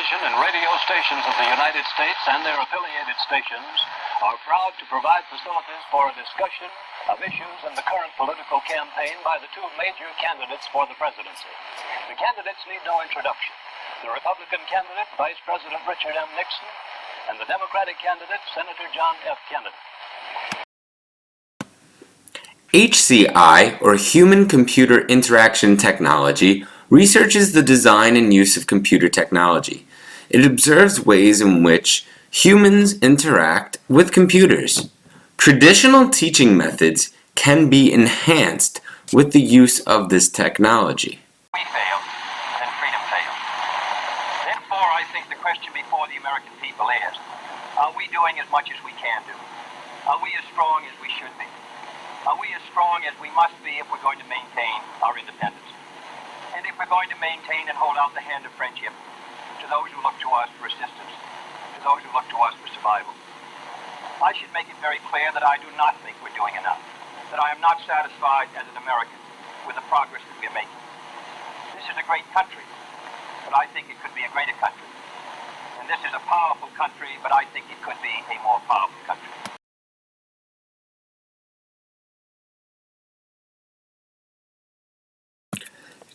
television and radio stations of the United States and their affiliated stations are proud to provide facilities for a discussion of issues in the current political campaign by the two major candidates for the presidency. The candidates need no introduction. The Republican candidate, Vice President Richard M. Nixon, and the Democratic candidate, Senator John F. Kennedy. HCI, or Human-Computer Interaction Technology, researches the design and use of computer technology. It observes ways in which humans interact with computers. Traditional teaching methods can be enhanced with the use of this technology. We fail, then freedom fails. Therefore, I think the question before the American people is, are we doing as much as we can do? Are we as strong as we should be? Are we as strong as we must be if we're going to maintain our independence? And if we're going to maintain and hold out the hand of friendship to those who look to us for assistance, to those who look to us for survival. I should make it very clear that I do not think we're doing enough, that I am not satisfied as an American with the progress that we're making. This is a great country, but I think it could be a greater country. And this is a powerful country, but I think it could be a more powerful country.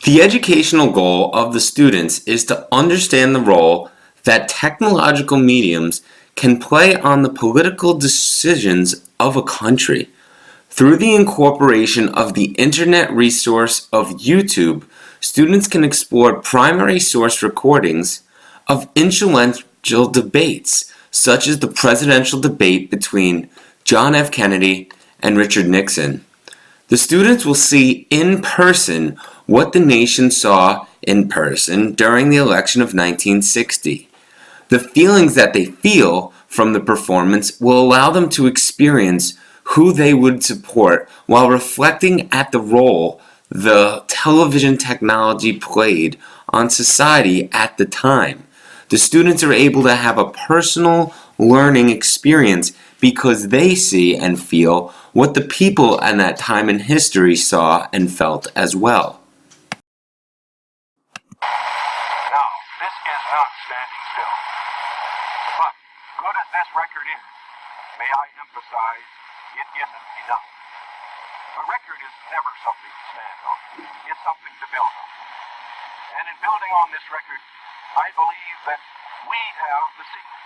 The educational goal of the students is to understand the role that technological mediums can play on the political decisions of a country. Through the incorporation of the internet resource of YouTube, students can explore primary source recordings of influential debates, such as the presidential debate between John F. Kennedy and Richard Nixon. The students will see in person what the nation saw in person during the election of 1960. The feelings that they feel from the performance will allow them to experience who they would support while reflecting at the role the television technology played on society at the time. The students are able to have a personal learning experience because they see and feel what the people at that time in history saw and felt as well. Now, this is not standing still. But, good as this record is, may I emphasize, it isn't enough. A record is never something to stand on. It's something to build on. And in building on this record, I believe that we have the secret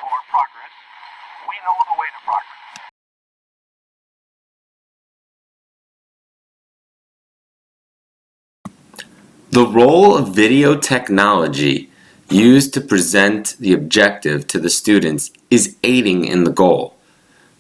for progress. We know the way to progress. The role of video technology used to present the objective to the students is aiding in the goal.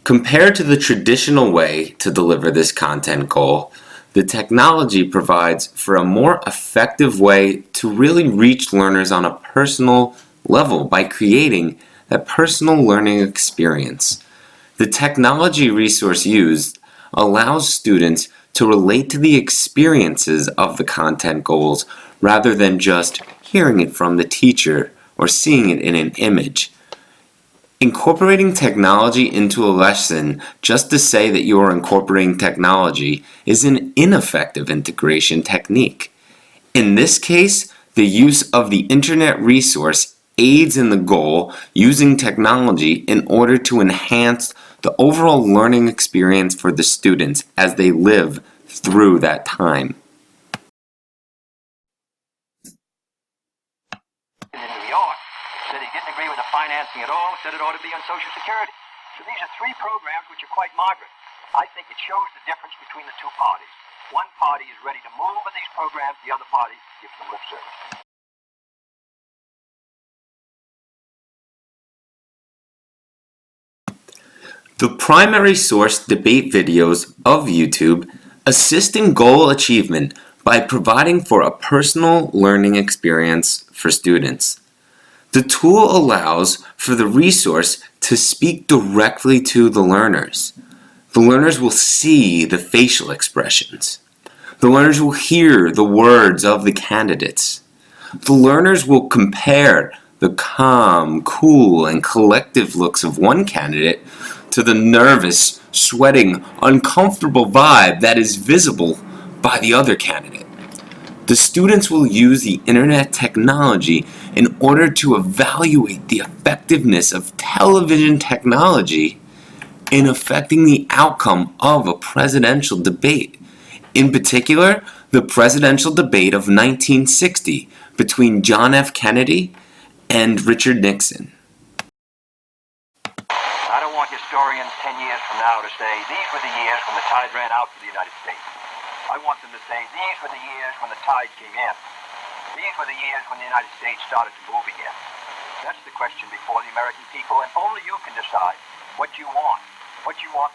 Compared to the traditional way to deliver this content goal, the technology provides for a more effective way to really reach learners on a personal level by creating that personal learning experience. The technology resource used allows students to relate to the experiences of the content goals rather than just hearing it from the teacher or seeing it in an image. Incorporating technology into a lesson just to say that you are incorporating technology is an ineffective integration technique. In this case, the use of the internet resource aids in the goal using technology in order to enhance the overall learning experience for the students as they live through that time. In New York, said he didn't agree with the financing at all, said it ought to be on Social Security. So these are three programs which are quite moderate. I think it shows the difference between the two parties. One party is ready to move with these programs, the other party gives them lip service. The primary source debate videos of YouTube assist in goal achievement by providing for a personal learning experience for students. The tool allows for the resource to speak directly to the learners. The learners will see the facial expressions. The learners will hear the words of the candidates. The learners will compare the calm, cool, and collective looks of one candidate to the nervous, sweating, uncomfortable vibe that is visible by the other candidate. The students will use the internet technology in order to evaluate the effectiveness of television technology in affecting the outcome of a presidential debate. In particular, the presidential debate of 1960 between John F. Kennedy and Richard Nixon. I don't want historians 10 years from now to say, these were the years when the tide ran out for the United States. I want them to say, these were the years when the tide came in. These were the years when the United States started to move again. That's the question before the American people, and only you can decide what you want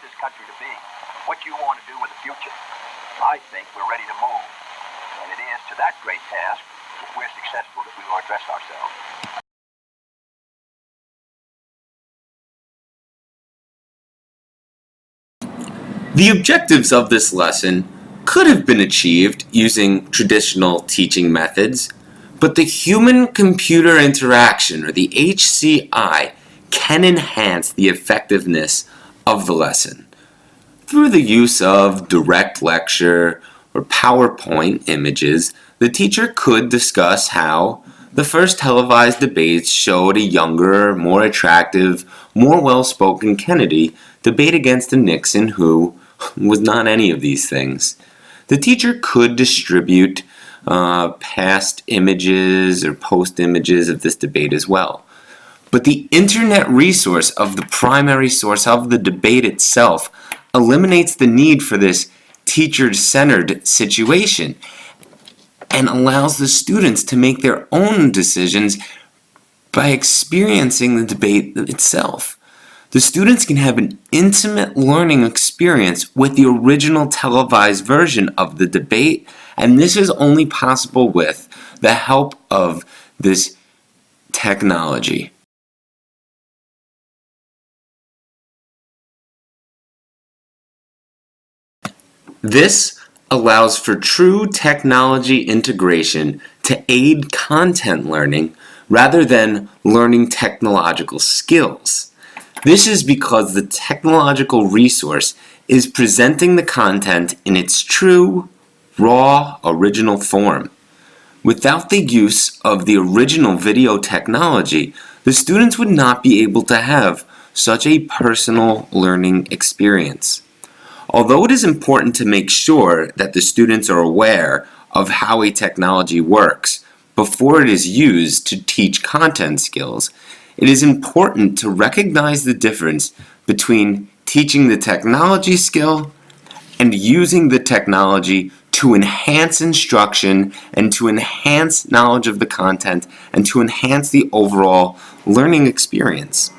this country to be, what you want to do with the future. I think we're ready to move, and it is to that great task, if we're successful, that we will address ourselves. The objectives of this lesson could have been achieved using traditional teaching methods, but the human-computer interaction, or the HCI, can enhance the effectiveness of the lesson. Through the use of direct lecture or PowerPoint images, the teacher could discuss how the first televised debates showed a younger, more attractive, more well-spoken Kennedy debate against a Nixon who was not any of these things. The teacher could distribute past images or post images of this debate as well. But the internet resource of the primary source of the debate itself eliminates the need for this teacher-centered situation and allows the students to make their own decisions by experiencing the debate itself. The students can have an intimate learning experience with the original televised version of the debate, and this is only possible with the help of this technology. This allows for true technology integration to aid content learning rather than learning technological skills. This is because the technological resource is presenting the content in its true, raw, original form. Without the use of the original video technology, the students would not be able to have such a personal learning experience. Although it is important to make sure that the students are aware of how a technology works before it is used to teach content skills, it is important to recognize the difference between teaching the technology skill and using the technology to enhance instruction and to enhance knowledge of the content and to enhance the overall learning experience.